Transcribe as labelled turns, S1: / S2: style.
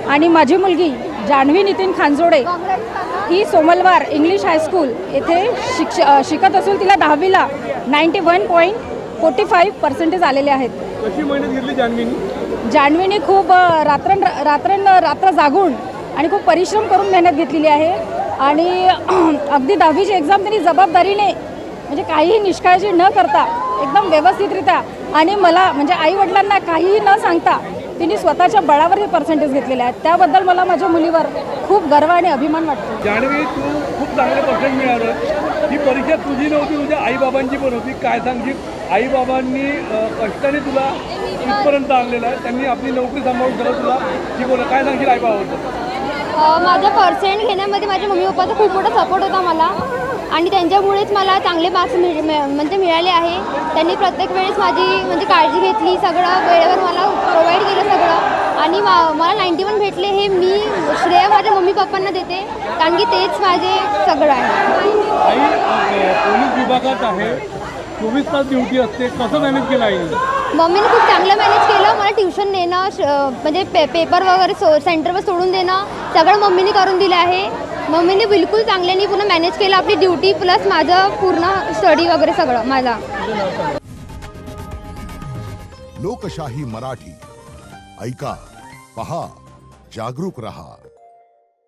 S1: आणि माझी मुलगी जान्हवी नितीन खानजोडे ही सोमलवार इंग्लिश हायस्कूल येथे शिकत असून तिला 10वीला 91.45% आलेले आहेत.
S2: कशी मेहनत घेतली
S1: जान्हवीने खूप रात्र जागून आणि खूप परिश्रम करून मेहनत घेतलेली आहे आणि अगदी 10वीची एक्झाम त्यांनी जबाबदारीने म्हणजे काहीही निष्काळजी न करता एकदम व्यवस्थितरित्या आणि मला म्हणजे आईवडिलांना काहीही न सांगता तिने स्वतःच्या बळावर हे पर्सेंटेज घेतलेले आहेत. त्याबद्दल मला माझ्या मुलीवर खूप गर्व आणि अभिमान वाटतो.
S2: जान्हवी, तू खूप चांगलं पर्सेंट मिळालं. ही परीक्षा तुझी नव्हती, तुझ्या आईबाबांची पण होती. काय सांगशील? आईबाबांनी कष्टाने तुला इथपर्यंत आणलेलं आहे. त्यांनी आपली नोकरी सांभाळून सगळं तुला शिकवलं. काय सांगशील आईबाबाबद्दल?
S3: माझा पर्सेंट घेण्यामध्ये माझ्या मम्मी पप्पाचा खूप मोठा सपोर्ट होता मला आणि त्यांच्यामुळेच मला चांगले मार्क्स म्हणजे मिळाले आहे. त्यांनी प्रत्येक वेळेस माझी म्हणजे काळजी घेतली, सगळं वेळेवर मला प्रोव्हाइड केलं सगळं आणि मला 91 भेटले हे मी श्रेय माझ्या मम्मी पप्पांना देते कारण की तेच माझे सगळं आहे.
S2: आई पोलीस विभागात आहे, 24 तास ड्युटी असते, कसं मॅनेज केलं आईने?
S3: मम्मीने खूप चांगलं मॅनेज केलं. मला ट्युशन नेणं म्हणजे पेपर वगैरे सेंटरवर सोडून देणं सगळं मम्मीने करून दिलं आहे. मम्मीने बिलकुल चांगल्याने पुन्हा मॅनेज केलं आपली ड्युटी प्लस माझं पूर्ण स्टडी वगैरे सगळं माझा.
S4: लोकशाही मराठी ऐका, पहा, जागरूक रहा.